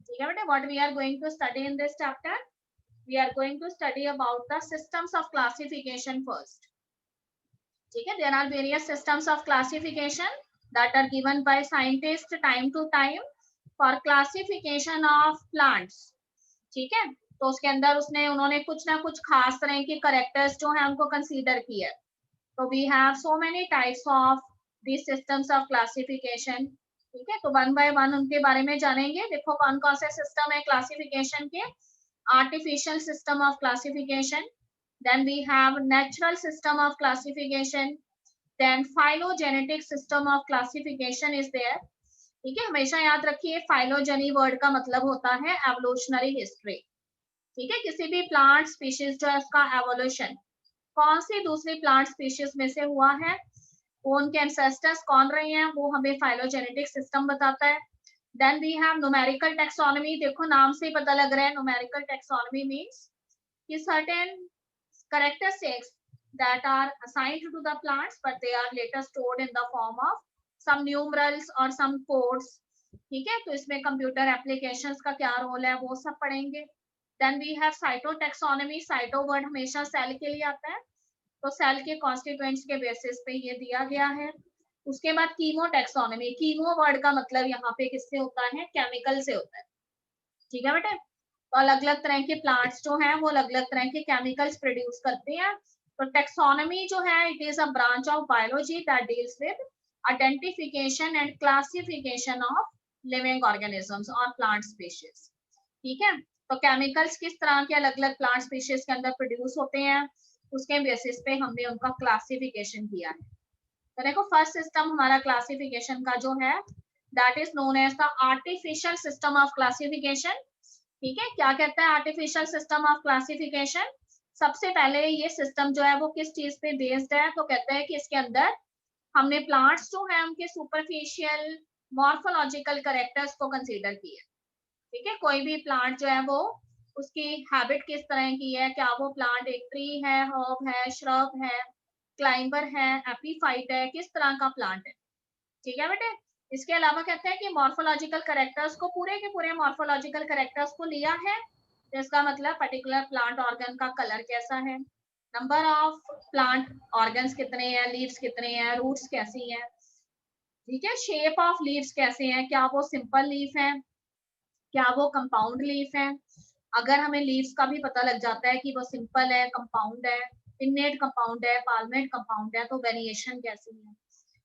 ठीक है बेटे, what we are going to study in this chapter, we are going to study about the systems of classification first. ठीक है, there are various systems of classification that are given by scientist time to time for classification of plants. ठीक है, तो उसके अंदर उसने उन्होंने कुछ ना कुछ खास तरह के करेक्टर्स जो है उनको कंसीडर किया है। तो we have so many types of these systems of classification। ठीक है, तो वन बाय वन उनके बारे में जानेंगे। देखो कौन कौन से सिस्टम है क्लासिफिकेशन के। Artificial system of classification, then we have natural system of classification, then phylogenetic system of classification is there. ठीक है, हमेशा याद रखिए फाइलोजेनी वर्ड का मतलब होता है एवोल्यूशनरी हिस्ट्री। ठीक है, किसी भी प्लांट स्पीशीज जो है उसका एवोल्यूशन कौन सी दूसरी प्लांट स्पीशीज में से हुआ है, वो उनके एंसेस्टर्स कौन रहे हैं, वो हमें फाइलोजेनेटिक सिस्टम बताता है। Then we have numerical taxonomy. देखो नाम से ही पता लग रहा है, न्यूमेरिकल टेक्सोनॉमी मींस कि certain characteristics that are assigned to the plants but they are later stored in the form of some numerals or some codes। ठीक है, तो इसमें कंप्यूटर एप्लीकेशंस का क्या रोल है वो सब पढ़ेंगे। Then we have cytotaxonomy. Cyto word हमेशा सेल के लिए आता है, तो सेल के कॉन्स्टिट्यूएंट्स के बेसिस पे ये दिया गया है। उसके बाद कीमो टैक्सोनॉमी। कीमो वर्ड का मतलब यहाँ पे किससे होता है, केमिकल से होता है। ठीक है बेटे, तो अलग अलग तरह के प्लांट्स जो हैं वो अलग अलग तरह के केमिकल्स प्रोड्यूस करते हैं। तो टैक्सोनॉमी जो है it is a branch of biology that deals with identification and classification of living organisms और प्लांट स्पीशीज। ठीक है, तो केमिकल्स किस तरह के अलग अलग प्लांट स्पीशीज के अंदर प्रोड्यूस होते हैं उसके बेसिस पे हमने उनका क्लासिफिकेशन किया है। तो देखो फर्स्ट सिस्टम हमारा क्लासिफिकेशन का जो है that is known as the artificial system of classification. ठीक है, क्या कहता है आर्टिफिशियल सिस्टम ऑफ क्लासिफिकेशन। सबसे पहले ये सिस्टम जो है वो किस चीज पे बेस्ड है, तो कहते हैं कि इसके अंदर हमने प्लांट्स जो है उनके सुपरफिशियल मॉर्फोलॉजिकल करेक्टर्स को कंसीडर किया। ठीक है, कोई भी प्लांट जो है वो उसकी हैबिट किस तरह की है, क्या वो प्लांट एक ट्री है, हर्ब है, श्रब है, क्लाइंबर है, एपीफाइट है, किस तरह का प्लांट है। ठीक है बेटे, इसके अलावा कहते हैं कि मॉर्फोलॉजिकल करेक्टर्स को पूरे के पूरे मॉर्फोलॉजिकल करेक्टर्स को लिया है, तो इसका मतलब पर्टिकुलर प्लांट ऑर्गन का कलर कैसा है, नंबर ऑफ प्लांट ऑर्गन्स कितने हैं, लीव्स कितने हैं, रूट्स कैसी हैं। ठीक है, शेप ऑफ लीव्स कैसे हैं, क्या वो सिंपल लीफ है, क्या वो कंपाउंड लीफ है। अगर हमें लीव्स का भी पता लग जाता है कि वो सिंपल है, कंपाउंड है, पिन्नेट कंपाउंड है, पाल्मेट कंपाउंड है, तो वेरिएशन कैसी है।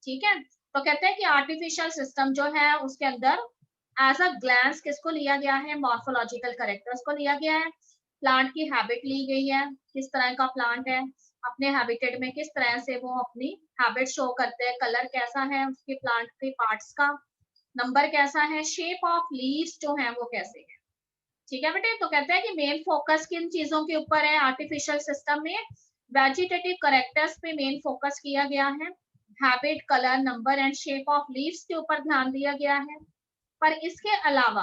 ठीक है, तो कहते हैं कि आर्टिफिशियल सिस्टम जो है उसके अंदर एज अ ग्लैंस किसको लिया गया है, मॉर्फोलॉजिकल करेक्टर्स को लिया गया है। प्लांट की हैबिट ली गई है, किस तरह का प्लांट है, अपने हैबिटेट में किस तरह से वो अपनी हैबिट शो करते हैं, कलर कैसा है उसके प्लांट के पार्ट्स का, नंबर कैसा है, शेप ऑफ लीव्स जो है वो कैसे है। ठीक है बेटे, तो कहते हैं कि मेन फोकस किन चीजों के ऊपर है आर्टिफिशियल सिस्टम में, वेजिटेटिव करेक्टर्स पे मेन फोकस किया गया है, habit, colour, number and shape of leaves के ऊपर ध्यान दिया गया है। पर इसके अलावा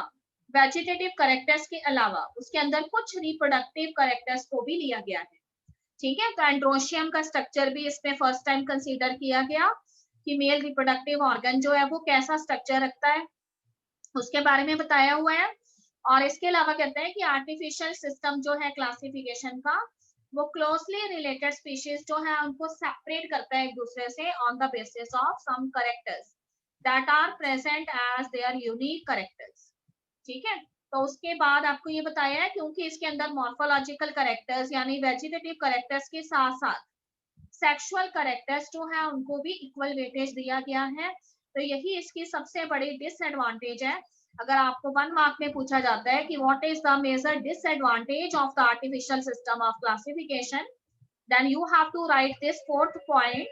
वेजिटेटिव करेक्टर्स के अलावा उसके अंदर कुछ रिप्रोडक्टिव करेक्टर्स को भी लिया गया है। ठीक है, तो एंड्रोशियम का स्ट्रक्चर भी इसमें फर्स्ट टाइम कंसीडर किया गया कि मेल रिप्रोडक्टिव ऑर्गन जो है वो कैसा स्ट्रक्चर रखता है, उसके बारे में बताया हुआ है। और इसके अलावा कहते हैं कि आर्टिफिशियल सिस्टम जो है क्लासिफिकेशन का वो क्लोजली रिलेटेड स्पीशीज जो है उनको सेपरेट करता है एक दूसरे से on the basis of some characters that are present as their unique characters. ठीक है, तो उसके बाद आपको ये बताया है क्योंकि इसके अंदर मॉर्फोलॉजिकल करेक्टर्स यानी वेजिटेटिव करेक्टर्स के साथ साथ सेक्सुअल करेक्टर्स जो है उनको भी इक्वल वेटेज दिया गया है। तो यही इसकी सबसे बड़ी डिसएडवांटेज है। अगर आपको 1 मार्क में पूछा जाता है कि what is the major disadvantage of the artificial system of classification, then you have to write this fourth point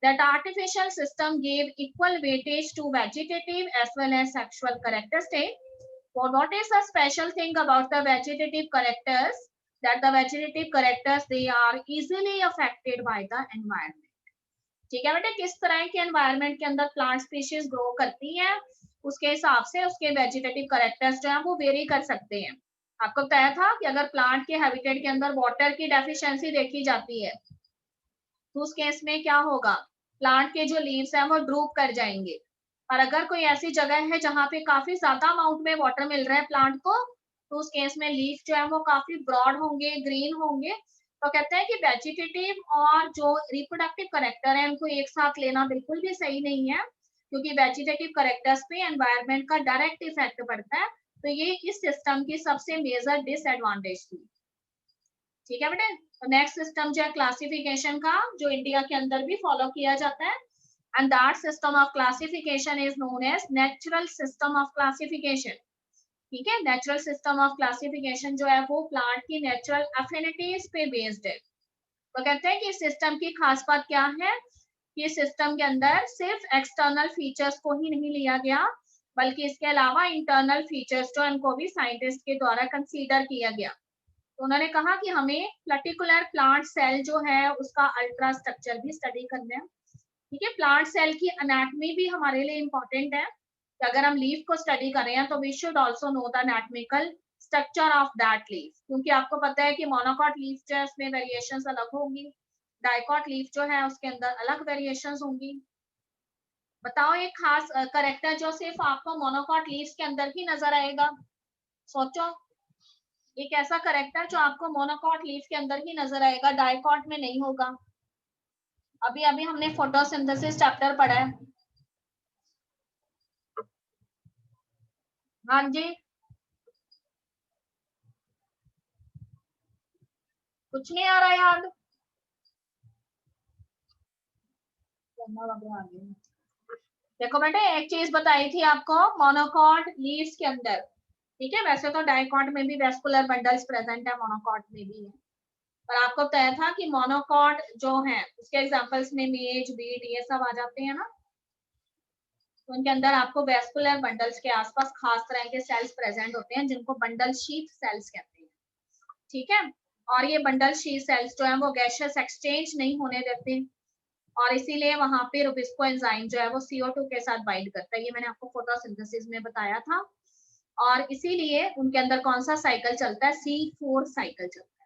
that artificial system gave equal weightage to vegetative as well as sexual characteristics. For what is the special thing about the vegetative characters, that the vegetative characters they are easily affected by the environment। ठीक है बेटे, किस तरह के environment के अंदर plant species grow करती हैं उसके हिसाब से उसके वेजिटेटिव करेक्टर्स जो है वो वेरी कर सकते हैं। आपको बताया था कि अगर प्लांट के हैबिटेट के अंदर वाटर की डेफिशिएंसी देखी जाती है तो उस केस में क्या होगा, प्लांट के जो लीव्स हैं वो ड्रूप कर जाएंगे। और अगर कोई ऐसी जगह है जहाँ पे काफी ज्यादा अमाउंट में वाटर मिल रहा है प्लांट को, तो उस केस में लीफ जो है वो काफी ब्रॉड होंगे, ग्रीन होंगे। तो कहते हैं कि वेजिटेटिव और जो रिप्रोडक्टिव करेक्टर है उनको एक साथ लेना बिल्कुल भी सही नहीं है, क्योंकि वेजिटेटिव करेक्टर्स पे एनवायरनमेंट का डायरेक्ट इफेक्ट पड़ता है। तो ये इस सिस्टम की सबसे मेजर डिसएडवांटेज थी। ठीक है बेटे। तो नेक्स्ट सिस्टम जो है क्लासिफिकेशन का, जो इंडिया के अंदर भी फॉलो किया जाता है, and that system of classification is known as natural system of classification। ठीक है, नेचुरल सिस्टम ऑफ क्लासिफिकेशन जो है वो प्लांट की नेचुरल एफिनिटीज पे बेस्ड है। तो कहते हैं कि सिस्टम की खास बात क्या है, कि सिस्टम के अंदर सिर्फ एक्सटर्नल फीचर्स को ही नहीं लिया गया, बल्कि इसके अलावा इंटरनल फीचर्स जो इनको भी साइंटिस्ट के द्वारा कंसीडर किया गया। तो उन्होंने कहा कि हमें पर्टिकुलर प्लांट सेल जो है उसका अल्ट्रा स्ट्रक्चर भी स्टडी करना है। ठीक है, प्लांट सेल की एनाटॉमी भी हमारे लिए इंपॉर्टेंट है, कि अगर हम लीफ को स्टडी कर रहे हैं तो we should also know the anatomical structure of that leaf, क्योंकि आपको पता है कि मोनोकॉट लीफ जो है उसमें वेरिएशंस अलग होंगी, डाइकॉट लीफ जो है उसके अंदर अलग वेरिएशंस होंगी। बताओ एक खास करेक्टर जो सिर्फ आपको मोनोकॉट लीफ के अंदर ही नजर आएगा। सोचो, एक ऐसा करेक्टर जो आपको मोनोकॉट लीफ के अंदर ही नजर आएगा, डाइकॉट में नहीं होगा। अभी अभी हमने फोटोसिंथेसिस चैप्टर पढ़ा है। हाँ जी, कुछ नहीं आ रहा याद। देखो बेटे, एक चीज बताई थी आपको मोनोकॉट लीव्स के अंदर। ठीक है, वैसे तो डाइकॉट में भी वेस्कुलर बंडल्स प्रेजेंट है, मोनोकॉट में भी है, पर आपको बताया था कि मोनोकॉट जो है उसके एग्जांपल्स में मेज, बीट ये सब आ जाते हैं ना। तो उनके अंदर आपको वेस्कुलर बंडल्स के आसपास खास तरह के सेल्स प्रेजेंट होते हैं, जिनको बंडल शीथ सेल्स कहते हैं। ठीक है, और ये बंडल शीथ सेल्स जो है वो गैसियस एक्सचेंज नहीं होने देते, और इसीलिए वहां पे रुबिस्को एंजाइम जो है वो CO2 के साथ बाइंड करता है। ये मैंने आपको फोटोसिंथेसिस में बताया था। और इसीलिए उनके अंदर कौन सा साइकिल चलता है, C4 साइकिल चलता है।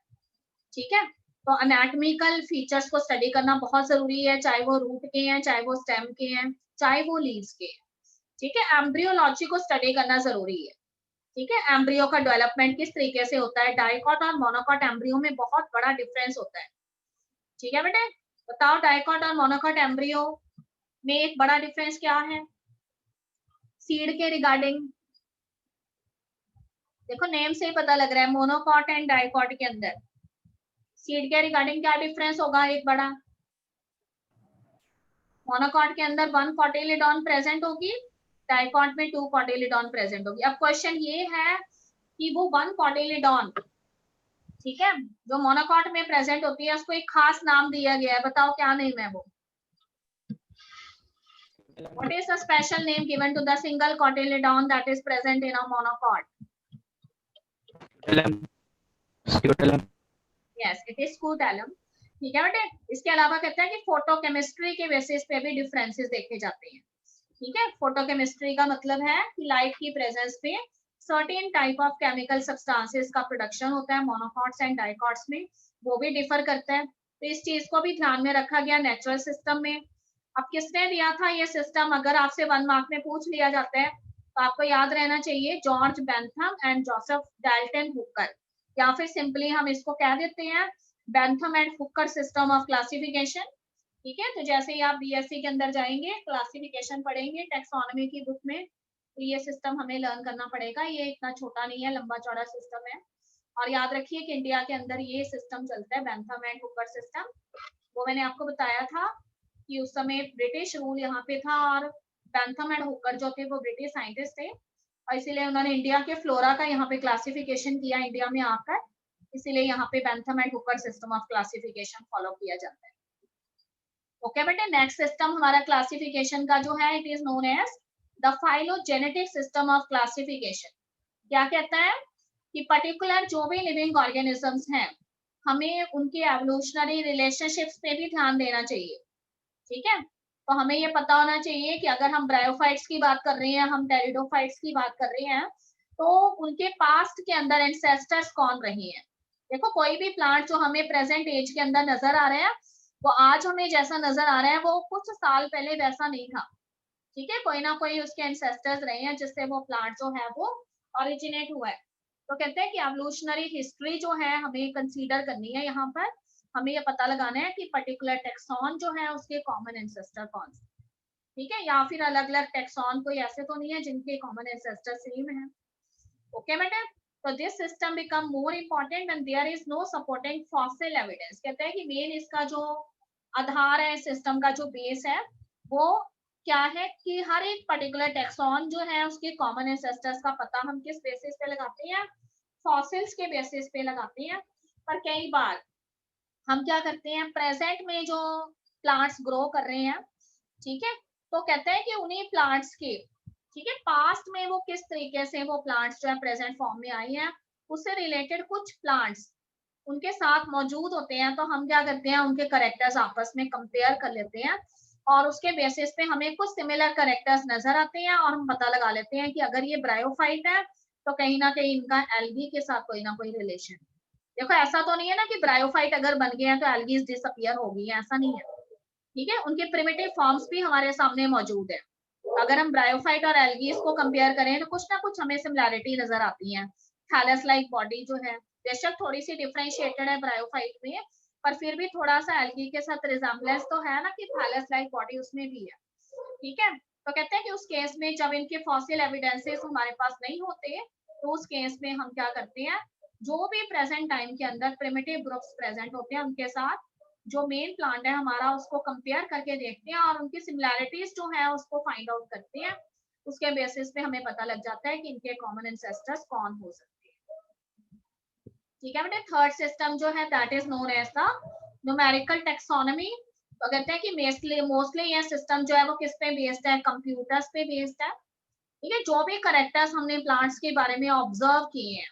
ठीक है, तो एनाटॉमिकल फीचर्स को स्टडी करना बहुत जरूरी है, चाहे वो रूट के हैं, चाहे वो स्टेम के हैं, चाहे वो लीव्स के हैं। ठीक है, एम्ब्रियोलॉजी को स्टडी करना जरूरी है। ठीक है, एम्ब्रियो का डेवलपमेंट किस तरीके से होता है, डाइकॉट और मोनोकॉट एम्ब्रियो में बहुत बड़ा डिफरेंस होता है। ठीक है बेटे, बताओ डाइकॉट और मोनोकॉट एम्ब्रियो में एक बड़ा डिफरेंस क्या है सीड के रिगार्डिंग। देखो नेम से ही पता लग रहा है, मोनोकॉट एंड डाइकॉट के अंदर सीड के रिगार्डिंग क्या डिफरेंस होगा एक बड़ा। मोनोकॉट के अंदर 1 कॉटिलिडॉन प्रेजेंट होगी, डाइकॉट में 2 कॉटिलिडॉन प्रेजेंट होगी। अब क्वेश्चन ये है कि वो 1 कॉटिलिडॉन, ठीक है, जो मोनोकॉट में प्रेजेंट होती है उसको एक खास नाम दिया गया है, बताओ क्या नेम है वो। What is the special name given to the single cotyledon that is present in a monocot? Yes, it is scutellum। ठीक है बेटे, इसके अलावा कहते हैं कि फोटोकेमिस्ट्री के बेसिस पे भी डिफरेंसेस देखे जाते हैं। ठीक है, फोटोकेमिस्ट्री का मतलब है कि लाइट की प्रेजेंस पे certain type of chemical substances का प्रोडक्शन होता है मोनोकॉट्स एंड डाइकॉट्स में, वो भी डिफर करता है। तो इस चीज को भी ध्यान में रखा गया नेचुरल सिस्टम में। अब किसने दिया था ये सिस्टम, अगर आपसे 1 मार्क में पूछ लिया जाता है तो आपको याद रहना चाहिए George Bentham and Joseph Dalton Hooker, या फिर सिंपली हम इसको कह देते हैं Bentham and Hooker system of classification. ठीक है, तो जैसे ही आप BSc के अंदर जाएंगे क्लासिफिकेशन पढ़ेंगे टैक्सोनॉमी की बुक में, तो ये सिस्टम हमें लर्न करना पड़ेगा। ये इतना छोटा नहीं है, लंबा चौड़ा सिस्टम है। और याद रखिए कि इंडिया के अंदर ये सिस्टम चलता है बेंथम एंड हुकर सिस्टम। वो मैंने आपको बताया था कि उस समय ब्रिटिश रूल यहाँ पे था, और बेंथम एंड हुकर जो थे वो ब्रिटिश साइंटिस्ट थे, और इसीलिए उन्होंने इंडिया के फ्लोरा का यहाँ पे क्लासिफिकेशन किया इंडिया में आकर, इसीलिए यहाँ पे Bentham and Hooker system of classification follow किया जाता है। ओके बेटे, नेक्स्ट सिस्टम हमारा क्लासिफिकेशन का जो है it is known as the phylogenetic system of classification. क्या कहता है कि पर्टिकुलर जो भी लिविंग ऑर्गेनिजम्स हैं हमें उनकी एवोल्यूशनरी रिलेशनशिप्स पे भी ध्यान देना चाहिए। ठीक है, तो हमें ये पता होना चाहिए कि अगर हम ब्रायोफाइट्स की बात कर रहे हैं, हम टेरिडोफाइट्स की बात कर रहे हैं, तो उनके पास्ट के अंदर एंसेस्टर्स कौन रहे हैं। देखो कोई भी प्लांट जो हमें प्रेजेंट एज के अंदर नजर आ रहे हैं, वो आज हमें जैसा नजर आ रहा है वो कुछ साल पहले वैसा नहीं था। ठीक है, कोई ना कोई उसके एंसेस्टर्स रहे हैं जिससे वो प्लांट जो है वो ओरिजिनेट हुआ है। तो कहते हैं कि एवोल्यूशनरी हिस्ट्री जो है हमें कंसीडर करनी है, यहाँ पर हमें ये पता लगाना है कि पर्टिकुलर टेक्सॉन जो है उसके कॉमन एंसेस्टर कौन से, ठीक है, या फिर अलग अलग टेक्सॉन कोई ऐसे तो नहीं है जिनके कॉमन एंसेस्टर सेम है। ओके मैडम, तो this system become more important and there is no supporting fossil evidence. कहते हैं कि मेन इसका जो आधार है, सिस्टम का जो बेस है वो क्या है कि हर एक पर्टिकुलर टेक्सॉन जो है उसके कॉमन एंसेस्टर्स का पता हम किस बेसिस पे लगाते हैं, फॉसिल्स के बेसिस पे लगाते हैं। पर कई बार हम क्या करते हैं, प्रेजेंट में जो प्लांट्स ग्रो कर रहे हैं, ठीक है, तो कहते हैं कि उन्हीं प्लांट्स के, ठीक है, पास्ट में वो किस तरीके से वो प्लांट्स जो है प्रेजेंट फॉर्म में आई हैं, उससे रिलेटेड कुछ प्लांट्स उनके साथ मौजूद होते हैं, तो हम क्या करते हैं उनके करेक्टर्स आपस में कंपेयर कर लेते हैं और उसके बेसिस पे हमें कुछ सिमिलर करेक्टर्स नजर आते हैं और हम पता लगा लेते हैं कि अगर ये ब्रायोफाइट है तो कहीं ना कहीं इनका एल्गी के साथ कोई ना कोई रिलेशन। देखो ऐसा तो नहीं है ना कि ब्रायोफाइट अगर बन गए हैं तो एल्गीज डिसअपियर हो गई है, ऐसा नहीं है, ठीक है, उनके प्रिमिटिव फॉर्म्स भी हमारे सामने मौजूद है। अगर हम ब्रायोफाइट और एल्गीज को कंपेयर करें तो कुछ ना कुछ हमें सिमिलैरिटी नजर आती है। थैलस लाइक बॉडी जो है बेशक थोड़ी सी डिफरेंशिएटेड है ब्रायोफाइट में, पर फिर भी थोड़ा सा एल्गी के साथ रिजेम्बलेंस तो है ना कि थैलस लाइक बॉडी उसमें भी है, ठीक है। तो कहते हैं कि उस केस में जब इनके फॉसिल एविडेंसेस हमारे पास नहीं होते तो उस केस में हम क्या करते हैं, जो भी प्रेजेंट टाइम के अंदर प्रिमिटिव ग्रुप्स प्रेजेंट होते हैं उनके साथ जो मेन प्लांट है हमारा उसको कंपेयर करके देखते हैं और उनकी सिमिलैरिटीज जो है उसको फाइंड आउट करते हैं। उसके बेसिस पे हमें पता लग जाता है कि इनके कॉमन एंसेस्टर्स कौन हो सकते हैं। ठीक है बेटे, थर्ड सिस्टम जो है that is known as the numerical taxonomy. तो कहते हैं कि मोस्टली ये सिस्टम जो है वो किस पे बेस्ड है, कंप्यूटर्स पे बेस्ड है, ठीक है। जो भी करेक्टर्स हमने प्लांट्स के बारे में ऑब्जर्व किए हैं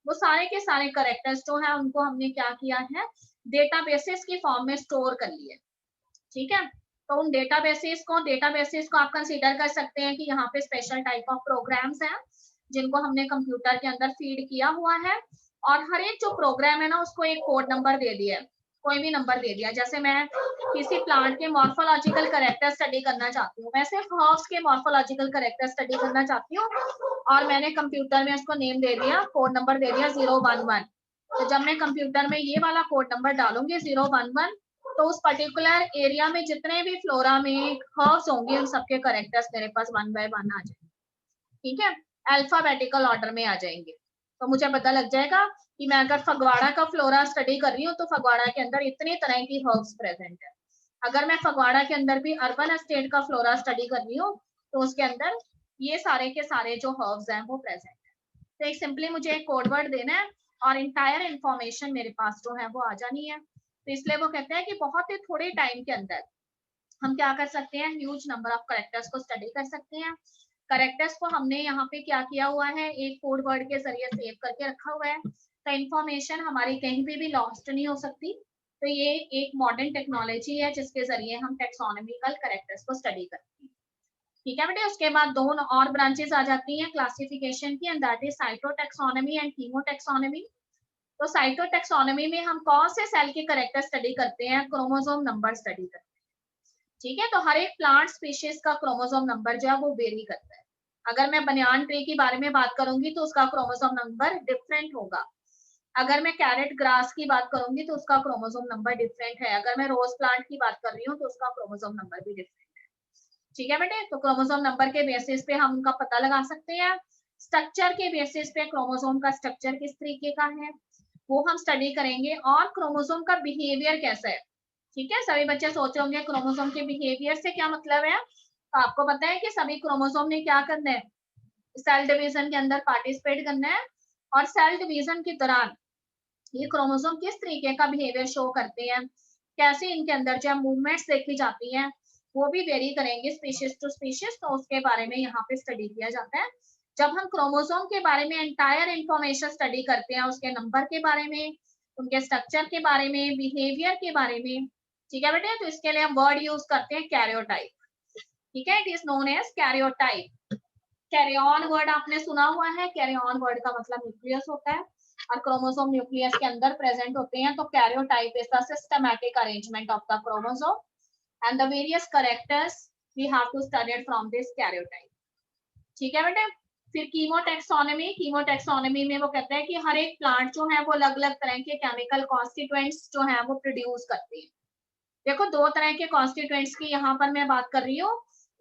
वो सारे के सारे करेक्टर्स जो है उनको हमने क्या किया है, डेटाबेसेस की फॉर्म में स्टोर कर लिए, ठीक है। तो उन डेटाबेसेस को आप कंसीडर कर सकते हैं कि यहाँ पे स्पेशल टाइप ऑफ प्रोग्राम्स हैं जिनको हमने कंप्यूटर के अंदर फीड किया हुआ है और हर एक जो प्रोग्राम है ना उसको एक कोड नंबर दे दिया है, कोई भी नंबर दे दिया। जैसे मैं किसी प्लांट के मॉर्फोलॉजिकल करेक्टर स्टडी करना चाहती हूँ, मैं सिर्फ हर्ब्स के मॉर्फोलॉजिकल करेक्टर स्टडी करना चाहती हूँ और मैंने कंप्यूटर में उसको नेम दे दिया, कोड नंबर दे दिया 011। तो जब मैं कंप्यूटर में ये वाला कोड नंबर डालूंगी 011 तो उस पर्टिकुलर एरिया में जितने भी फ्लोरा में हर्ब्स होंगे उन सबके करेक्टर्स मेरे पास 1 बाय 1 आ जाएंगे, ठीक है, अल्फाबेटिकल ऑर्डर में आ जाएंगे। तो मुझे पता लग जाएगा कि मैं अगर फगवाड़ा का फ्लोरा स्टडी कर रही हूँ तो फगवाड़ा के अंदर इतनी तरह की हर्ब्स प्रेजेंट है। अगर मैं फगवाड़ा के अंदर भी अर्बन एस्टेट का फ्लोरा स्टडी कर रही हूँ तो उसके अंदर ये सारे के सारे जो हर्ब्स हैं वो प्रेजेंट है। तो एक सिंपली मुझे एक कोड वर्ड देना है और इंटायर इंफॉर्मेशन मेरे पास जो है वो आ जानी है। तो इसलिए वो कहते हैं कि बहुत ही थोड़े टाइम के अंदर हम क्या कर सकते हैं, ह्यूज नंबर ऑफ करेक्टर्स को स्टडी कर सकते हैं। करेक्टर्स को हमने यहाँ पे क्या किया हुआ है, एक कोड वर्ड के जरिए सेव करके रखा हुआ है, तो इंफॉर्मेशन हमारी कहीं पे भी लॉस्ट नहीं हो सकती। तो ये एक मॉडर्न टेक्नोलॉजी है जिसके जरिए हम टेक्सोनॉमिकल करेक्टर्स को स्टडी करते हैं, ठीक है बेटे। उसके बाद दो और ब्रांचेस आ जाती हैं क्लासिफिकेशन की, and that is cytotaxonomy and chemotaxonomy. तो साइटोटेक्सोनॉमी में हम कौन से सेल के करेक्टर स्टडी करते हैं, क्रोमोसोम नंबर स्टडी करते हैं, ठीक है। तो हर एक प्लांट स्पीशीज का क्रोमोसोम नंबर जो है वो वेरी करता है। अगर मैं बनियान ट्री के बारे में बात करूंगी तो उसका क्रोमोसोम नंबर डिफरेंट होगा। अगर मैं कैरेट ग्रास की बात करूंगी तो उसका क्रोमोसोम नंबर डिफरेंट है। अगर मैं रोज प्लांट की बात कर रही हूँ तो उसका क्रोमोसोम नंबर भी डिफरेंट है, ठीक है बेटे। तो क्रोमोसोम नंबर के बेसिस पे हम उनका पता लगा सकते हैं। स्ट्रक्चर के बेसिस पे क्रोमोसोम का स्ट्रक्चर किस तरीके का है वो हम स्टडी करेंगे और क्रोमोसोम का बिहेवियर कैसा है, ठीक है। सभी बच्चे सोच रहे होंगे क्रोमोसोम के बिहेवियर से क्या मतलब है। तो आपको पता है कि सभी क्रोमोसोम ने क्या करना है, सेल डिवीजन के अंदर पार्टिसिपेट करना है और सेल डिवीजन के दौरान ये क्रोमोसोम किस तरीके का बिहेवियर शो करते हैं, कैसे इनके अंदर जो मूवमेंट्स देखी जाती हैं वो भी वेरी करेंगे स्पीशीज टू स्पीशीज। तो उसके बारे में यहाँ पे स्टडी किया जाता है। जब हम क्रोमोसोम के बारे में एंटायर इंफॉर्मेशन स्टडी करते हैं, उसके नंबर के बारे में, उनके स्ट्रक्चर के बारे में, बिहेवियर के बारे में, ठीक है बेटे। तो इसके लिए हम वर्ड यूज करते हैं कैरियोटाइप, ठीक है, it is known as karyotype. Karyon word आपने सुना हुआ है, कैरियन वर्ड का मतलब न्यूक्लियस होता है और क्रोमोसोम न्यूक्लियस के अंदर प्रेजेंट होते हैं। तो karyotype is the systematic arrangement of the chromosome and the various characters we have to study it from this karyotype. ठीक है बेटे। फिर कीमोटेक्सोनॉमी, कीमोटेक्सोनॉमी में वो कहते हैं कि हर एक प्लांट जो है वो अलग अलग तरह के केमिकल कॉन्स्टिट्यूएंट्स जो है वो प्रोड्यूस करते हैं। देखो दो तरह के कॉन्स्टिट्यूएंट्स की यहाँ पर मैं बात कर रही हूँ,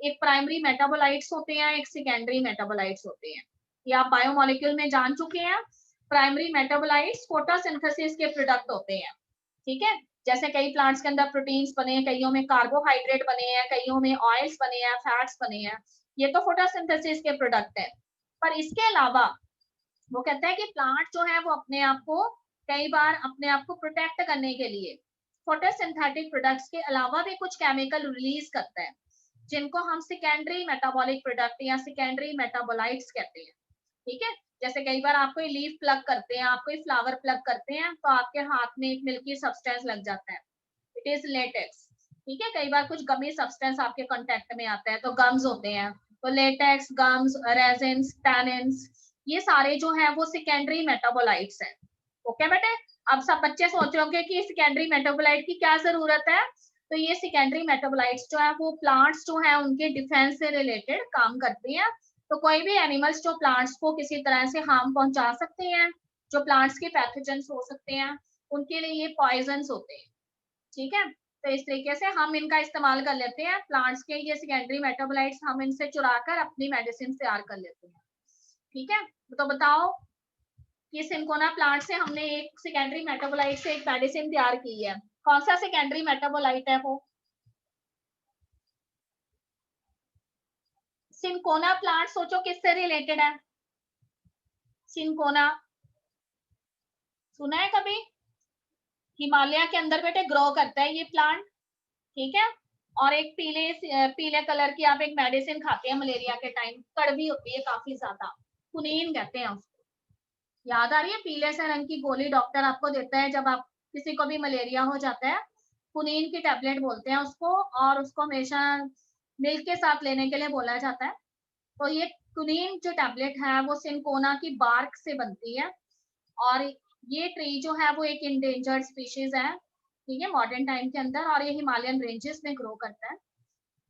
एक प्राइमरी मेटाबोलाइट्स होते हैं, एक सेकेंडरी मेटाबोलाइट्स होते हैं। ये आप बायोमोलिक्यूल में जान चुके हैं। प्राइमरी मेटाबोलाइट्स फोटोसिंथेसिस के प्रोडक्ट होते हैं। ठीक है, जैसे कई प्लांट्स के अंदर प्रोटीन्स बने हैं, कईयों में कार्बोहाइड्रेट बने हैं, कईयों में ऑयल्स बने हैं, फैट्स बने हैं, ये तो फोटोसिंथेसिस के प्रोडक्ट है। पर इसके अलावा वो कहता है कि प्लांट जो है वो अपने आप को कई बार अपने आप को प्रोटेक्ट करने के लिए फोटोसिंथेटिक प्रोडक्ट्स के अलावा भी कुछ केमिकल रिलीज करता है, जिनको हम सेकेंडरी मेटाबॉलिक प्रोडक्ट या सेकेंडरी मेटाबोलाइट्स कहते हैं। ठीक है, जैसे कई बार आप कोई लीफ प्लग करते हैं, आप कोई फ्लावर प्लग करते हैं, तो आपके हाथ में एक मिल्की सब्सटेंस लग जाता है, इट इज लेटेक्स। ठीक है, कई बार कुछ गमी सब्सटेंस आपके कांटेक्ट में आता है तो गम्स होते हैं, तो लेटेक्स, गम्स, रेजिन्स, टैनिन्स, ये सारे जो है वो सेकेंडरी मेटाबोलाइट्स हैं। ओके बेटे। अब सब बच्चे सोच रहे होंगे कि सेकेंडरी मेटाबोलाइट की क्या जरूरत है, तो ये सेकेंडरी मेटाबोलाइट्स जो है वो प्लांट्स जो है उनके डिफेंस से रिलेटेड काम करती हैं। तो कोई भी एनिमल्स जो प्लांट्स को किसी तरह से हार्म पहुंचा सकते हैं, जो प्लांट्स के पैथोजेंस हो सकते हैं, उनके लिए ये पॉइजन्स होते हैं। ठीक है, तो इस तरीके से हम इनका इस्तेमाल कर लेते हैं, प्लांट्स के ये सेकेंडरी मेटाबोलाइट्स हम इनसे चुराकर अपनी मेडिसिन तैयार कर लेते हैं। ठीक है, तो बताओ कि सिंकोना प्लांट से हमने एक सेकेंडरी मेटाबोलाइट से एक मेडिसिन तैयार की है, कौन सा सेकेंडरी मेटाबोलाइट है वो? सिंकोना प्लांट सोचो किससे रिलेटेड है? सिंकोना सुना है कभी? हिमालय के अंदर बेटे ग्रो करता है ये प्लांट। ठीक है, और एक पीले कलर की आप एक मेडिसिन खाते हैं मलेरिया के टाइम, कड़वी होती है काफी ज्यादा, कुनीन कहते हैं उसको। याद आ रही है? पीले से रंग की गोली डॉक्टर आपको देता है जब आप किसी को भी मलेरिया हो जाता है, कुनीन की टैबलेट बोलते हैं उसको, और उसको हमेशा मिल्क के साथ लेने के लिए बोला जाता है। तो ये कुनीन जो टैबलेट है वो सिंकोना की बार्क से बनती है, और ये ट्री जो है वो एक इंडेंजर्ड स्पीशीज है, ठीक है, मॉडर्न टाइम के अंदर, और ये हिमालयन रेंजेस में ग्रो करता है।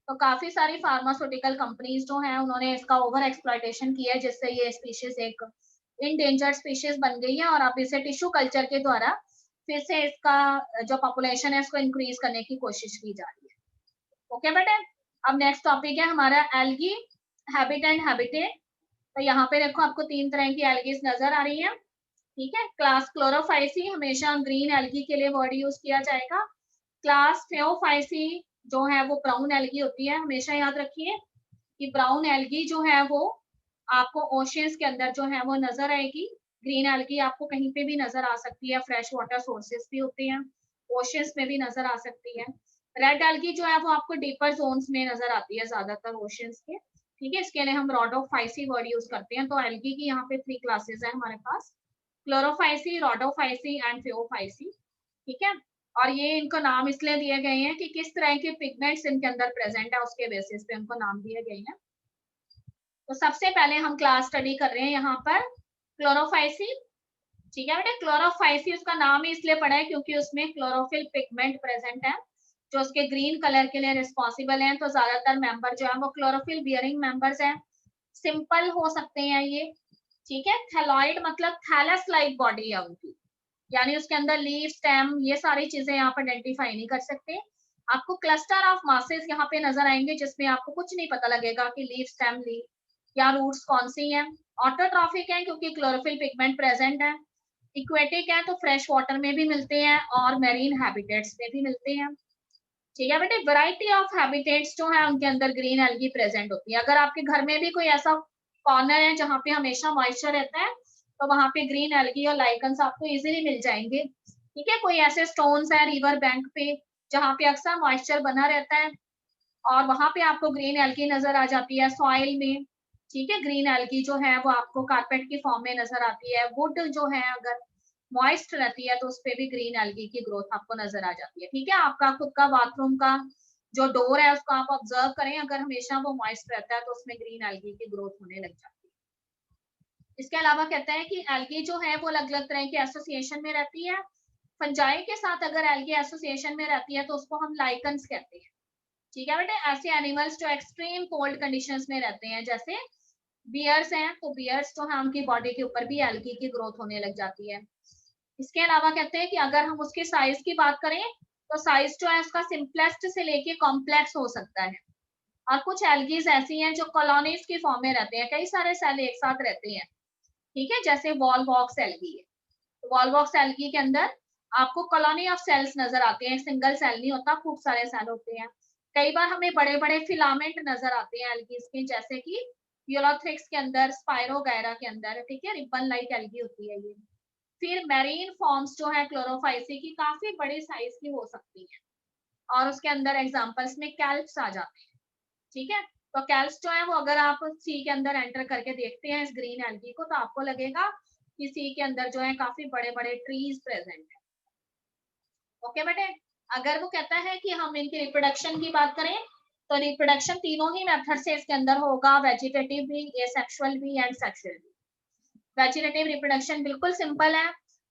तो काफी सारी फार्मास्यूटिकल कंपनीज जो हैं उन्होंने इसका ओवर एक्सप्लॉयटेशन किया है, जिससे ये स्पीशीज एक इंडेंजर्ड स्पीशीज बन गई है, और अब इसे टिश्यू कल्चर के द्वारा फिर से इसका जो पॉपुलेशन है उसको इंक्रीज करने की कोशिश की जा रही है। ओके बेटे। अब नेक्स्ट टॉपिक है हमारा एल्गी, हैबिट एंड हैबिटेट। तो यहाँ पे देखो आपको तीन तरह की एल्गीज नजर आ रही है। ठीक है, क्लास क्लोरोफाइसी, हमेशा ग्रीन एल्गी के लिए वर्ड यूज किया जाएगा। क्लास फेओफाइसी जो है वो ब्राउन एल्गी होती है, हमेशा याद रखिए कि ब्राउन एल्गी जो है वो आपको ओशियंस के अंदर जो है वो नजर आएगी। ग्रीन एल्गी आपको कहीं पे भी नजर आ सकती है, फ्रेश वाटर सोर्सेस भी होते हैं, ओशियंस में भी नजर आ सकती है। रेड एल्गी जो है वो आपको डीपर जोन्स में नजर आती है ज्यादातर ओशियंस के। ठीक है, इसके लिए हम रोडोफाइसी वर्ड यूज करते हैं। तो एल्गी की यहाँ पे 3 क्लासेस है हमारे पास, क्लोरोफाइसी, रोडोफाइसी एंड फेओफाइसी। ठीक है, और ये इनको नाम इसलिए दिए गए हैं कि किस तरह के पिगमेंट्स इनके अंदर प्रेजेंट है उसके बेसिस पे उनको नाम दिए गए हैं। तो सबसे पहले हम क्लास स्टडी कर रहे हैं यहाँ पर क्लोरोफाइसी। ठीक है बेटे, क्लोरोफाइसी उसका नाम ही इसलिए पड़ा है क्योंकि उसमें क्लोरोफिल पिगमेंट प्रेजेंट है जो उसके ग्रीन कलर के लिए रिस्पॉन्सिबल हैं। तो ज्यादातर मेंबर जो है वो क्लोरोफिल बियरिंग मेंबर्स हैं, सिंपल हो सकते हैं ये। ठीक है, थैलॉइड मतलब थैलस लाइक बॉडी है उनकी, यानी उसके अंदर लीफ, स्टेम, ये सारी चीजें आप आइडेंटिफाई नहीं कर सकते। आपको क्लस्टर ऑफ मासेस यहाँ पे नजर आएंगे जिसमें आपको कुछ नहीं पता लगेगा कि लीफ, स्टेम, लीफ या रूट्स कौन सी हैं। ऑटोट्रॉफिक है क्योंकि क्लोरोफिल पिगमेंट प्रेजेंट है। इक्वेटिक है तो फ्रेश वाटर में भी मिलते हैं और मेरीन हैबिटेट्स में भी मिलते हैं। ठीक है बेटे, वैरायटी ऑफ हैबिटेट्स जो है उनके अंदर ग्रीन एल्गी प्रेजेंट होती है। अगर आपके घर में भी कोई ऐसा कॉर्नर है जहाँ पे हमेशा मॉइस्चर रहता है, तो वहां पे ग्रीन एल्गी और लाइकन्स आपको इजीली मिल जाएंगे। ठीक है, कोई ऐसे स्टोन्स है रिवर बैंक पे जहाँ पे अक्सर मॉइस्चर बना रहता है, और वहां पे आपको ग्रीन एल्गी नजर आ जाती है सॉइल में। ठीक है, ग्रीन एल्गी जो है वो आपको कारपेट की फॉर्म में नजर आती है। वुड जो है अगर मॉइस्ट रहती है तो उस पे भी ग्रीन एल्गी की ग्रोथ आपको नजर आ जाती है। ठीक है, आपका खुद का बाथरूम का जो डोर है उसको आप ऑब्जर्व करें, अगर हमेशा वो मॉइस्ट रहता है तो उसमें ग्रीन एल्गी की ग्रोथ होने लग जाती है। इसके अलावा कहते हैं कि एल्गी जो है वो अलग अलग तरह के एसोसिएशन में रहती है। फंजाई के साथ अगर एल्गी एसोसिएशन में रहती है तो उसको हम लाइकन्स कहते हैं। ठीक है बेटे, ऐसे एनिमल्स जो एक्सट्रीम कोल्ड कंडीशंस में रहते हैं, जैसे बियर्स हैं, तो बियर्स जो है उनकी बॉडी के ऊपर भी एल्गी की ग्रोथ होने लग जाती है। इसके अलावा कहते हैं कि अगर हम उसके साइज की बात करें तो साइज जो है उसका सिंपलेस्ट से लेके कॉम्प्लेक्स हो सकता है। और कुछ एल्गीज ऐसी हैं जो कॉलोनीज की फॉर्म में रहते हैं, कई सारे सेल एक साथ रहते हैं, ठीक है, जैसे वॉल बॉक्स एल्गी है। तो वॉल बॉक्स एल्गी के अंदर आपको कॉलोनी ऑफ सेल्स नजर आते हैं, सिंगल सेल नहीं होता, खूब सारे सेल होते हैं। कई बार हमें बड़े बड़े फिलामेंट नजर आते हैं एल्गीज के, जैसे कि यूलोथ्रिक्स के अंदर, स्पाइरोगायरा के अंदर, ठीक है, रिबन लाइक एल्गी होती है ये। फिर मैरीन फॉर्म्स जो है क्लोरोफाइसी की, काफी बड़ी साइज की हो सकती है, और उसके अंदर एग्जांपल्स में कैल्प्स आ जाते हैं, ठीक है। तो कैल्प्स जो है वो अगर आप सी के अंदर एंटर करके देखते हैं इस ग्रीन एल्गी को, तो आपको लगेगा कि सी के अंदर जो है काफी बड़े बड़े ट्रीज प्रेजेंट है। ओके बेटे, अगर वो कहता है कि हम इनकी रिप्रोडक्शन की बात करें, तो रिप्रोडक्शन तीनों ही मेथड से इसके अंदर होगा, वेजिटेटिव भी, एसेक्सुअल भी एंड सेक्सुअल भी। वेजिटेटिव रिप्रोडक्शन बिल्कुल सिंपल है,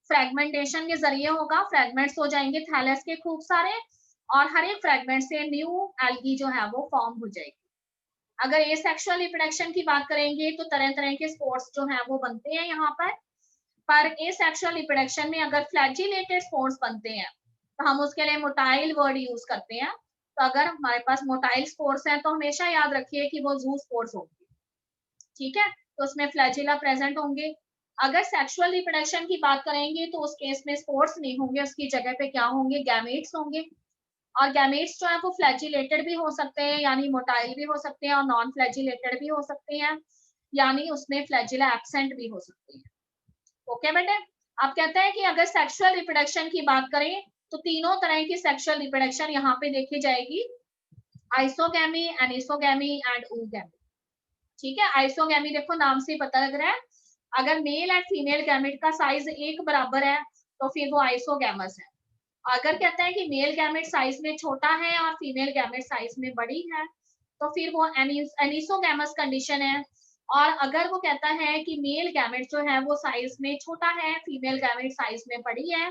फ्रेगमेंटेशन के जरिए होगा, फ्रेगमेंट्स हो जाएंगे थैलेस के खूब सारे, और हर एक फ्रेगमेंट से न्यू एल्गी जो है वो फॉर्म हो जाएगी। अगर ए सेक्सुअल रिप्रोडक्शन की बात करेंगे तो तरह तरह के स्पोर्स जो है वो बनते हैं यहाँ पर ए सेक्सुअल रिप्रोडक्शन में अगर फ्लैजिलेटेड स्पोर्स बनते हैं तो हम उसके लिए मोटाइल वर्ड यूज करते हैं। तो अगर हमारे पास मोटाइल स्पोर्स हैं तो हमेशा याद रखिए कि वो जू स्पोर्स होंगे, ठीक है, तो उसमें फ्लैजिला प्रेजेंट होंगे। अगर सेक्सुअल रिप्रोडक्शन की बात करेंगे तो उस केस में स्पोर्स नहीं होंगे, उसकी जगह पे क्या होंगे, गैमेट्स होंगे। और गैमेट्स जो है वो फ्लैजिलेटेड भी हो सकते हैं, यानी मोटाइल भी हो सकते हैं, और नॉन फ्लैजिलेटेड भी हो सकते हैं, यानी उसमें फ्लैजिला एब्सेंट भी हो सकते हैं। ओके बेटे, आप कहते हैं कि अगर सेक्सुअल रिप्रोडक्शन की बात करें तो तीनों तरह की सेक्सुअल रिप्रोडक्शन यहाँ पे देखी जाएगी, आइसोगैमी, एनिसोगैमी एंड ooगैमी। ठीक है, आइसोगैमी देखो नाम से पता लग रहा है, अगर मेल एंड फीमेल गैमेट का साइज एक बराबर है तो फिर वो आइसोगैमस है। अगर कहते हैं कि मेल गैमेट साइज में छोटा है और फीमेल गैमेट साइज में बड़ी है तो फिर वो एनिसोगैमस कंडीशन है। और अगर वो कहता है कि मेल गैमेट जो है वो साइज में छोटा है, फीमेल गैमेट साइज में बड़ी है,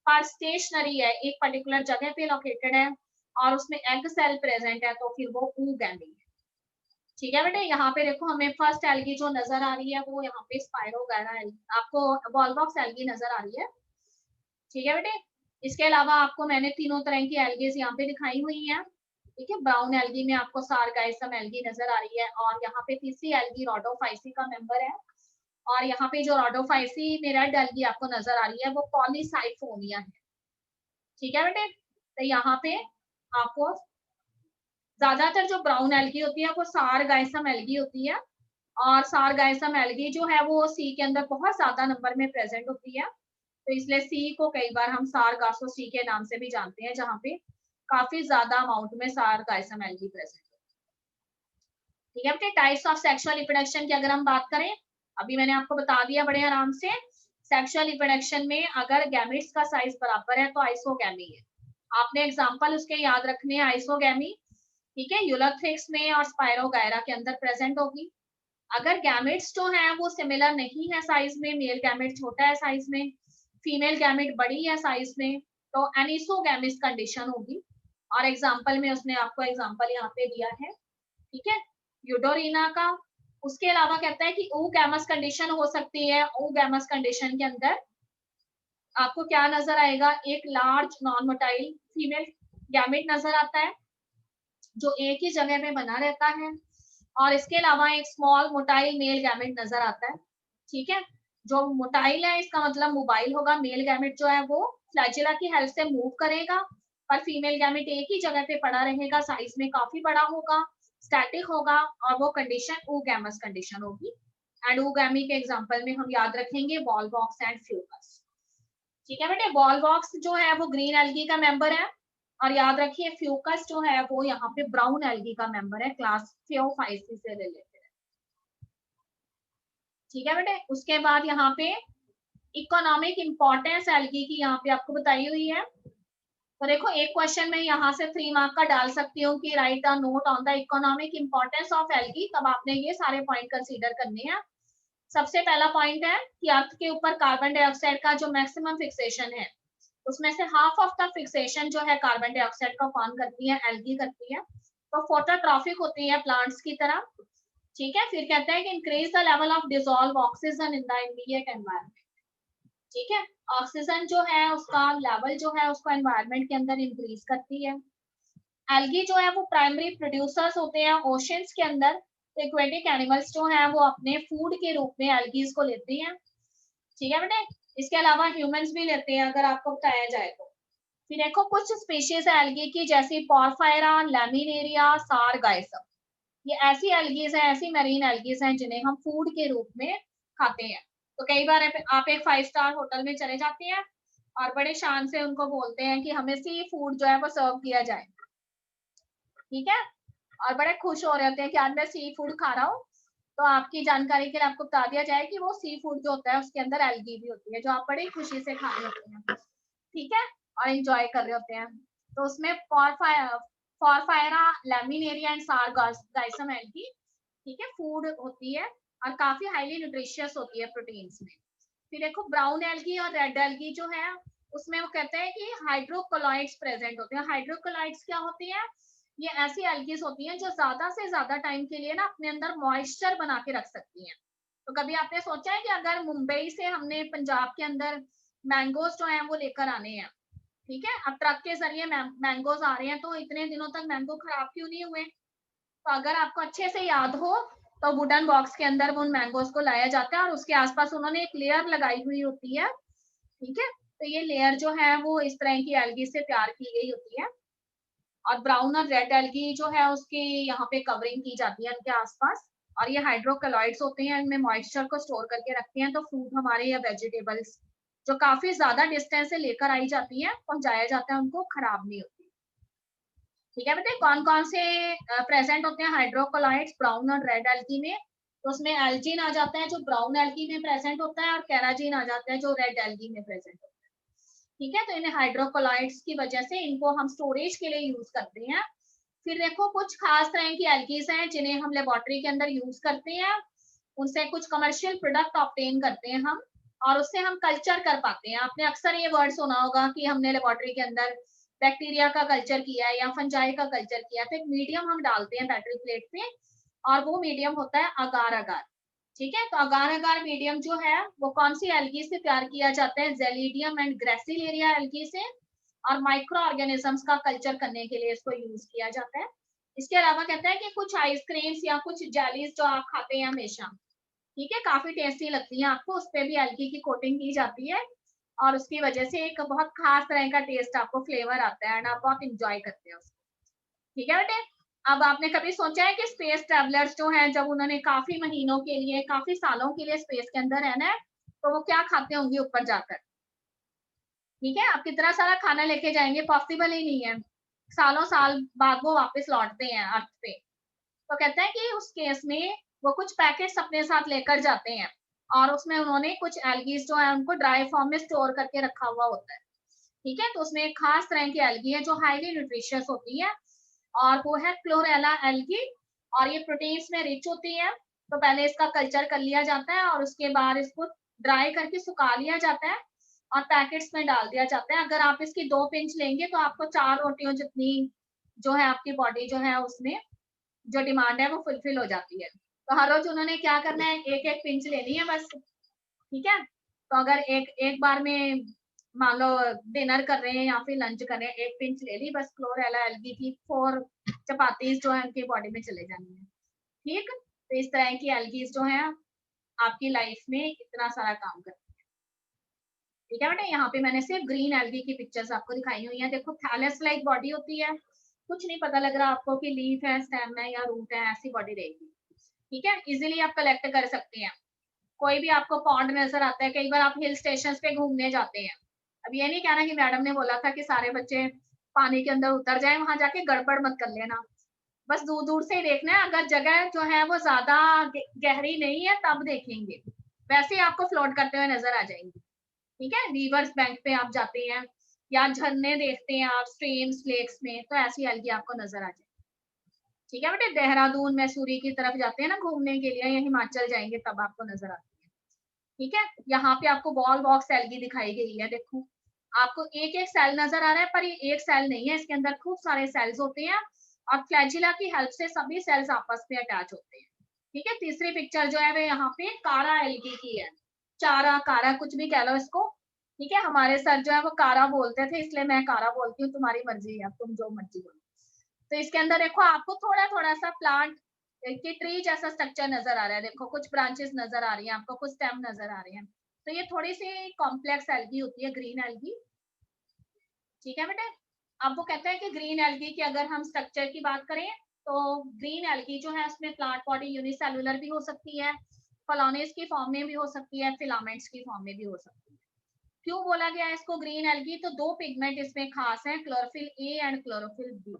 पर स्टेशनरी है, एक पर्टिकुलर जगह पे लोकेटेड है, और उसमें एग सेल प्रेजेंट है, तो फिर वो ooगैमी है। ठीक है बेटे, यहाँ पे देखो हमें फर्स्ट एल्गी जो नजर आ रही है वो यहाँ पे स्पाइरोगायरा एल्गी, आपको वॉलबॉक्स एल्गी नजर आ रही है, ठीक है बेटे। इसके अलावा आपको मैंने तीनों तरह की एल्गीज यहाँ पे दिखाई हुई हैं, ठीक है। ब्राउन एल्गी में आपको सारगाइसम एल्गी नजर आ रही है, और यहाँ पे तीसरी एल्गी रोडोफाइसी का मेंबर है, और यहाँ पे जो रोडोफाइसी में रेड एल्गी आपको नजर आ रही है वो पॉलीसाइफोनिया है, ठीक है बेटे। तो यहाँ पे आपको ज्यादातर जो ब्राउन एल्गी होती है वो सारगाइसम एल्गी होती है, और सारगाइसम एल्गी जो है वो सी के अंदर बहुत ज्यादा नंबर में प्रेजेंट होती है, तो इसलिए सी को कई बार हम सारगासो सी के नाम से भी जानते हैं, जहाँ पे काफी ज्यादा अमाउंट में सारगाइसम एल्गी प्रेजेंट है। ठीक है बेटे, टाइप्स ऑफ सेक्सुअल रिप्रोडक्शन की अगर हम बात करें, अभी मैंने आपको बता दिया बड़े आराम से, सेक्सुअल रिप्रोडक्शन में अगर गैमेट्स का साइज बराबर है तो आइसोगैमी है। आपने एग्जांपल उसके याद रखने हैं, आइसोगैमी, ठीक है, यूलोथ्रिक्स में और स्पाइरोगायरा के अंदर प्रेजेंट होगी। अगर गैमेट्स जो है वो सिमिलर नहीं है साइज में, मेल गैमेट छोटा है साइज में, फीमेल गैमेट बड़ी है साइज में, तो एनिसोगैमिस कंडीशन होगी। और एग्जांपल में उसने आपको एग्जांपल यहाँ पे दिया है, ठीक है, यूडोरिना का। उसके अलावा कहता है कि ooगैमस कंडीशन हो सकती है, ooगैमस कंडीशन के अंदर आपको क्या नजर आएगा, एक large non motile female gamete नजर आता है जो एक ही जगह पे बना रहता है, और इसके अलावा एक स्मॉल मोटाइल मेल गैमेट नजर आता है, ठीक है। जो मोटाइल है इसका मतलब मोबाइल होगा, मेल गैमेट जो है वो फ्लैजिला की हेल्प से मूव करेगा, पर फीमेल गैमेट एक ही जगह पे पड़ा रहेगा, साइज में काफी बड़ा होगा, स्टैटिक होगा, और वो कंडीशन ooगैमस कंडीशन होगी। एंड ooगैमी के एग्जांपल में हम याद रखेंगे बॉल बॉक्स एंड फ्यूकस। ठीक है बेटे, बॉल बॉक्स जो है वो ग्रीन एल्गी का मेंबर है, और याद रखिए फ्यूकस जो है वो यहाँ पे ब्राउन एल्गी का मेंबर है, क्लास थियोफाइसी से रिलेटेड है। ठीक है बेटे, उसके बाद यहाँ पे इकोनॉमिक इंपॉर्टेंस एल्गी की यहाँ पे आपको बताई हुई है। तो देखो एक क्वेश्चन में यहाँ से 3 मार्क का डाल सकती हूँ कि right a note on the economic importance of algae, तब आपने ये सारे पॉइंट कंसीडर करने हैं। सबसे पहला पॉइंट है कि अर्थ के ऊपर कार्बन डाइऑक्साइड का जो मैक्सिमम फिक्सेशन है, उसमें से हाफ ऑफ द फिक्सेशन जो है कार्बन डाइऑक्साइड का कौन करती है, एल्गी करती है। तो फोटोट्रॉफिक होती है प्लांट्स की तरह, ठीक है। फिर कहते हैं कि increase the level of dissolve oxygen in the immediate environment, ठीक है। ऑक्सीजन जो है उसका लेवल जो है उसको एनवायरनमेंट के अंदर इंक्रीज करती है। एल्गी जो है वो प्राइमरी प्रोड्यूसर्स होते हैं ओशंस के अंदर। एक्वेटिक एनिमल्स जो है वो अपने फूड के रूप में एल्गीज को लेते हैं, ठीक है बेटे। इसके अलावा ह्यूमंस भी लेते हैं अगर आपको बताया जाए तो। फिर देखो कुछ स्पीशीज है एल्गी की, जैसे पॉरफायरा, लैमिनेरिया, सारगाइसम। ये ऐसी एल्गीज हैं, ऐसी मरीन एल्गीज हैं जिन्हें हम फूड के रूप में खाते हैं। तो कई बार आप एक 5 स्टार होटल में चले जाते हैं और बड़े शान से उनको बोलते हैं कि हमें सी फूड जो है वो सर्व किया जाए, ठीक है। और बड़े खुश हो रहे होते हैं कि आज मैं सी फूड खा रहा हूँ। तो आपकी जानकारी के लिए आपको बता दिया जाए कि वो सी फूड जो होता है उसके अंदर एल्गी भी होती है, जो आप बड़ी खुशी से खा रहे होते हैं, ठीक है, और एंजॉय कर रहे होते हैं। तो उसमें पॉरफायरा, लैमिनेरिया एंड सारगाइसम एल्गी, ठीक है, फूड होती है और काफी हाईली न्यूट्रिशियस होती है प्रोटीन्स में। फिर देखो ब्राउन एल्गी और रेड एल्गी जो है उसमें वो कहते हैं कि हाइड्रोकोलॉइड्स प्रेजेंट होते हैं। हाइड्रोकोलॉइड्स क्या होती है? ये ऐसी एल्गीज होती हैं जो ज्यादा से ज्यादा टाइम के लिए ना अपने अंदर मॉइस्चर बना के रख सकती हैं। तो कभी आपने सोचा है कि अगर मुंबई से हमने पंजाब के अंदर मैंगोज जो है वो लेकर आने हैं, ठीक है, अब ट्रक के जरिए मैंगोज आ रहे हैं, तो इतने दिनों तक मैंगो खराब क्यों नहीं हुए? तो अगर आपको अच्छे से याद हो तो वुडन बॉक्स के अंदर उन मैंगोज को लाया जाता है और उसके आसपास उन्होंने एक लेयर लगाई हुई होती है, ठीक है। तो ये लेयर जो है वो इस तरह की एल्गी से तैयार की गई होती है और ब्राउन और रेड एल्गी जो है उसकी यहाँ पे कवरिंग की जाती है उनके आसपास। और ये हाइड्रोक्लोराइड्स होते हैं, इनमें मॉइस्चर को स्टोर करके रखते हैं, तो फूड हमारे या वेजिटेबल्स जो काफी ज्यादा डिस्टेंस से लेकर आई जाती है, पहुंचाया जाता है, उनको खराब नहीं होती, ठीक है बेटे। कौन कौन से प्रेजेंट होते हैं हाइड्रोकोलाइड्स ब्राउन और रेड एल्गी में? तो उसमें एल्जीन आ जाता है जो ब्राउन एल्गी में प्रेजेंट होता है, और कैराजीन आ जाता है जो रेड एल्गी में प्रेजेंट होता है, ठीक है। तो इन्हें हाइड्रोकोलाइड्स की वजह से इनको हम स्टोरेज के लिए यूज करते हैं। फिर देखो कुछ खास तरह की एल्गीज हैं जिन्हें हम लेबोरेटरी के अंदर यूज करते हैं, उनसे कुछ कमर्शियल प्रोडक्ट ऑब्टेन करते हैं हम, और उससे हम कल्चर कर पाते हैं। आपने अक्सर ये वर्ड सुना होगा कि हमने लेबोरेटरी के अंदर बैक्टीरिया का कल्चर किया है या फंजाई का कल्चर किया है। तो एक मीडियम हम डालते हैं बैटरी प्लेट पे और वो मीडियम होता है अगार अगार, ठीक है। तो अगार अगार मीडियम जो है वो कौन सी एल्गी से तैयार किया जाता है? जेलिडियम एंड ग्रेसिलेरिया एल्गी से, और माइक्रो ऑर्गेनिजम्स का कल्चर करने के लिए इसको यूज किया जाता है। इसके अलावा कहता है कि कुछ आइसक्रीम्स या कुछ जेलीज जो आप खाते हैं हमेशा, ठीक है, काफी टेस्टी लगती है आपको, उस पर भी एल्गी की कोटिंग की जाती है और उसकी वजह से एक बहुत खास तरह का टेस्ट आपको फ्लेवर आता है एंड आप बहुत इंजॉय करते हैं उसको, ठीक है बेटे। अब आपने कभी सोचा है कि स्पेस ट्रेवलर्स जो हैं जब उन्होंने काफी महीनों के लिए, काफी सालों के लिए स्पेस के अंदर रहना है, तो वो क्या खाते होंगे ऊपर जाकर? ठीक है, आप कितना सारा खाना लेके जाएंगे? पॉसिबल ही नहीं है। सालों साल बाद वो वापस लौटते हैं अर्थ पे। तो कहते हैं कि उस केस में वो कुछ पैकेट्स अपने साथ लेकर जाते हैं और उसमें उन्होंने कुछ एल्गीज जो है उनको ड्राई फॉर्म में स्टोर करके रखा हुआ होता है, ठीक है। तो उसमें एक खास तरह की एल्गी है जो हाईली न्यूट्रिशियस होती है और वो है क्लोरेला एल्गी, और ये प्रोटीन्स में रिच होती है। तो पहले इसका कल्चर कर लिया जाता है और उसके बाद इसको ड्राई करके सुखा लिया जाता है और पैकेट्स में डाल दिया जाता है। अगर आप इसकी 2 पिंच लेंगे तो आपको 4 रोटियों जितनी जो है आपकी बॉडी जो है उसमें जो डिमांड है वो फुलफिल हो जाती है। तो हर रोज उन्होंने क्या करना है? एक एक पिंच लेनी है बस, ठीक है। तो अगर एक एक बार में मान लो डिनर कर रहे हैं या फिर लंच कर रहे हैं, एक पिंच ले ली बस, क्लोरेला एल्गी की 4 चपातीज जो है उनकी बॉडी में चले जानी है, ठीक। तो इस तरह की एल्गीज जो है आपकी लाइफ में इतना सारा काम करती है, ठीक है बेटा। यहाँ पे मैंने सिर्फ ग्रीन एल्गी की पिक्चर्स आपको दिखाई हुई है। देखो थैलस लाइक बॉडी होती है, कुछ नहीं पता लग रहा आपको कि लीफ है, स्टेम है या रूट है, ऐसी बॉडी रहेगी, ठीक है। इजिली आप कलेक्ट कर सकते हैं। कोई भी आपको पॉन्ड नजर आता है, कई बार आप हिल स्टेशन पे घूमने जाते हैं, अब ये नहीं कहना कि मैडम ने बोला था कि सारे बच्चे पानी के अंदर उतर जाए, वहां जाके गड़बड़ मत कर लेना, बस दूर दूर से ही देखना है। अगर जगह जो है वो ज्यादा गहरी नहीं है तब देखेंगे, वैसे ही आपको फ्लोट करते हुए नजर आ जाएंगे, ठीक है। रिवर्स बैंक पे आप जाते हैं या झरने देखते हैं आप स्ट्रीम्स लेक्स में, तो ऐसी एल्गी आपको नजर आ जाए, ठीक है बेटे। देहरादून मैसूरी की तरफ जाते हैं ना घूमने के लिए या हिमाचल जाएंगे तब आपको नजर आती है, ठीक है। यहाँ पे आपको बॉल बॉक्स एल्गी दिखाई गई है, देखो आपको एक एक सेल नजर आ रहा है पर ये एक सेल नहीं है, इसके अंदर खूब सारे सेल्स होते हैं और फ्लैजिला की हेल्प से सभी सेल्स आपस में अटैच होते हैं। ठीक है, तीसरी पिक्चर जो है वो यहाँ पे कारा एल्गी की है, चारा कारा कुछ भी कह लो इसको। ठीक है, हमारे सर जो है वो कारा बोलते थे, इसलिए मैं कारा बोलती हूँ, तुम्हारी मर्जी है, तुम जो मर्जी बोलो। तो इसके अंदर देखो आपको थोड़ा थोड़ा सा प्लांट की ट्री जैसा स्ट्रक्चर नजर आ रहा है, देखो कुछ ब्रांचेस नजर आ रही हैं आपको, कुछ स्टेम नजर आ रहे हैं। तो ये थोड़ी सी कॉम्प्लेक्स एल्गी होती है, ग्रीन एल्गी। ठीक है बेटे, अब वो कहते हैं कि ग्रीन एल्गी की अगर हम स्ट्रक्चर की बात करें तो ग्रीन एल्गी जो है उसमें प्लांट बॉडी यूनिसेलुलर भी हो सकती है, कॉलोनीज की फॉर्म में भी हो सकती है, फिलामेंट्स की फॉर्म में भी हो सकती है। क्यों बोला गया है इसको ग्रीन एल्गी? तो दो पिगमेंट इसमें खास है, chlorophyll A and chlorophyll B.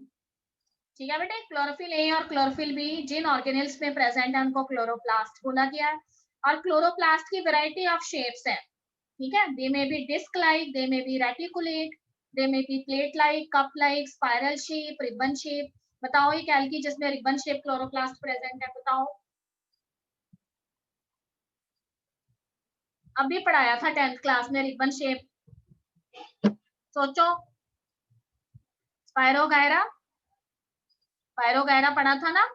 ठीक है बेटे, क्लोरोफिल ए और क्लोरोफिल बी जिन ऑर्गेनेल्स में प्रेजेंट है उनको क्लोरोप्लास्ट बोला गया है। और क्लोरोप्लास्ट की वैरायटी ऑफ शेप्स है। ठीक है, दे may B disc like, they may B reticulate, they may be plate like, cup like, spiral shape, ribbon shape. बताओ एक एल्गी जिसमें रिबन शेप क्लोरोप्लास्ट प्रेजेंट है, बताओ। अभी पढ़ाया था 10th क्लास में रिबन शेप, सोचो। स्पायरोगायरा, स्पायरोगायरा पढ़ा था ना।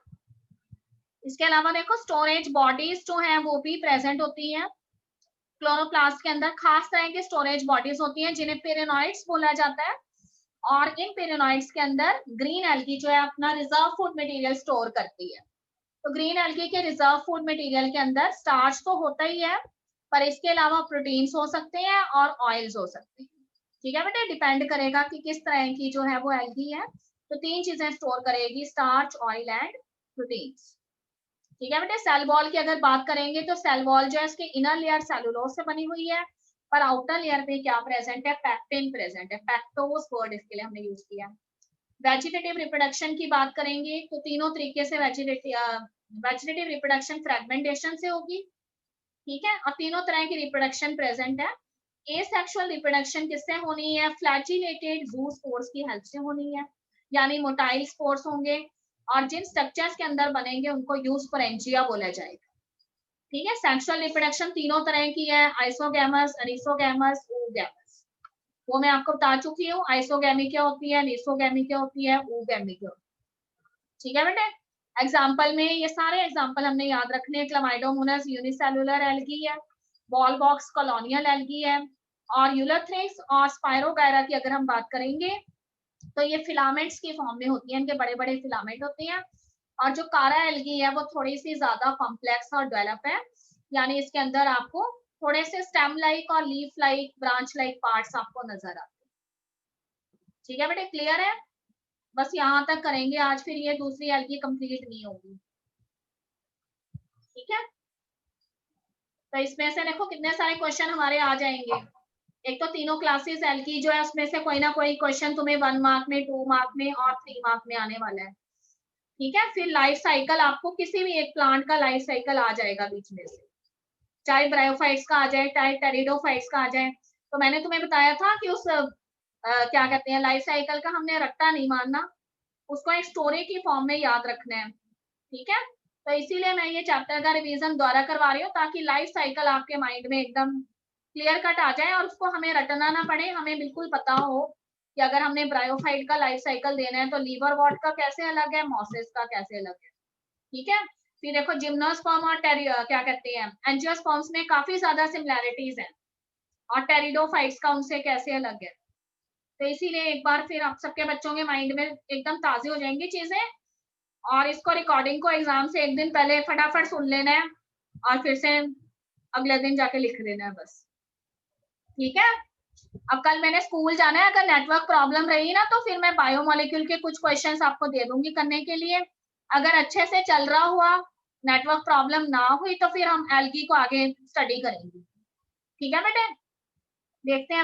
इसके अलावा देखो स्टोरेज बॉडीज जो हैं वो भी प्रेजेंट होती हैं क्लोरोप्लास्ट के अंदर। खास तरह की स्टोरेज बॉडीज होती हैं जिन्हें पेरिनॉइड्स बोला जाता है। और इन पेरिनॉइड्स के अंदर ग्रीन एल्गी जो है अपना रिजर्व फूड मटेरियल स्टोर करती है। तो ग्रीन एल्गी के रिजर्व फूड मटेरियल के अंदर स्टार्च तो होता ही है, पर इसके अलावा प्रोटीन्स हो सकते हैं और ऑयल्स हो सकते हैं। ठीक है बेटे, डिपेंड करेगा कि किस तरह की जो है वो एल्गी है। तो तीन चीजें स्टोर करेगी, स्टार्च, ऑयल एंड प्रोटीन्स। ठीक है बेटे, सेल वॉल की अगर बात करेंगे तो सेल वॉल जो है इसकी इनर लेयर सेलुलोज से बनी हुई है, पर आउटर लेयर पे क्या प्रेजेंट है? पैक्टिन प्रेजेंट है। पैक्टोस वर्ड इसके लिए हमने यूज किया। वेजिटेटिव रिप्रोडक्शन की बात करेंगे तो तीनों तरीके से वेजिटेटिव रिप्रोडक्शन फ्रेगमेंटेशन से होगी। ठीक है, और तीनों तरह की रिप्रोडक्शन प्रेजेंट है। एसेक्सुअल रिप्रोडक्शन किससे होनी है? फ्लैजिलेटेड जू स्पोर्स की हेल्प से होनी है, यानी मोटाइल स्पोर्स होंगे और जिन स्ट्रक्चर्स के अंदर बनेंगे उनको यूस्पोरेंजिया बोला जाएगा। ठीक है, सेक्सुअल रिप्रोडक्शन तीनों तरह की है, आइसोगैमस, अनिसोगैमस, oogamous। वो मैं आपको बता चुकी हूँ, आइसोगैमी क्या होती है, अनिसोगैमी क्या होती है, oogammy क्या होती है। ठीक है बेटे, एग्जाम्पल में ये सारे एग्जाम्पल हमने याद रखने हैं। क्लामाइडोमोनास यूनिसेलुलर एल्गी है, बॉल बॉक्स कॉलोनियल एल्गी है, और यूलोथ्रिक्स और स्पायरोगायरा की अगर हम बात करेंगे तो ये फिलामेंट्स की फॉर्म में होती है, इनके बड़े बड़े फिलामेंट होते हैं। और जो कारा एल्गी है वो थोड़ी सी ज्यादा कॉम्प्लेक्स और डेवलप है, यानी इसके अंदर आपको थोड़े से स्टेम लाइक और leaf like, branch like parts आपको नजर आते हैं। ठीक है बेटे, क्लियर है? बस यहाँ तक करेंगे आज, फिर ये दूसरी एल्गी कंप्लीट नहीं होगी। ठीक है, तो इसमें से देखो कितने सारे क्वेश्चन हमारे आ जाएंगे। एक तो तीनों क्लासेस एल्गी जो है उसमें से कोई ना कोई क्वेश्चन तुम्हें 1 मार्क में, 2 मार्क में और 3 मार्क में आने वाला है। ठीक है, फिर लाइफ साइकिल आपको किसी भी एक प्लांट का लाइफ साइकिल आ जाएगा बीच में से, चाहे ब्रायोफाइट्स का आ जाए, चाहे टेरिडोफाइट्स का आ जाए। तो मैंने तुम्हें बताया था कि उस क्या कहते हैं लाइफ साइकिल का हमने रट्टा नहीं मारना, उसको एक स्टोरी की फॉर्म में याद रखना है। ठीक है, तो इसीलिए मैं ये चैप्टर का रिवीजन दोबारा करवा रही हूँ ताकि लाइफ साइकिल आपके माइंड में एकदम क्लियर कट आ जाए और उसको हमें रटना ना पड़े, हमें बिल्कुल पता हो कि अगर हमने ब्रायोफाइट का लाइफ साइकिल देना है तो लीवर वॉट का कैसे अलग है, मॉसेस का कैसे अलग है। ठीक है, फिर देखो जिम्नोस्पर्म और क्या कहते हैं एंजियोस्पर्म्स में काफी ज्यादा सिमिलैरिटीज हैं, और टेरिडोफाइट्स का उनसे कैसे अलग है। तो इसीलिए एक बार फिर आप सबके बच्चों के माइंड में एकदम ताजी हो जाएंगी चीजें, और इसको रिकॉर्डिंग को एग्जाम से एक दिन पहले फटाफट सुन लेना है और फिर से अगले दिन जाके लिख देना है बस। ठीक है, अब कल मैंने स्कूल जाना है, अगर नेटवर्क प्रॉब्लम रही ना तो फिर मैं बायोमोलिक्यूल के कुछ क्वेश्चंस आपको दे दूंगी करने के लिए। अगर अच्छे से चल रहा हुआ, नेटवर्क प्रॉब्लम ना हुई तो फिर हम एल्गी को आगे स्टडी करेंगे। ठीक है बेटे, देखते हैं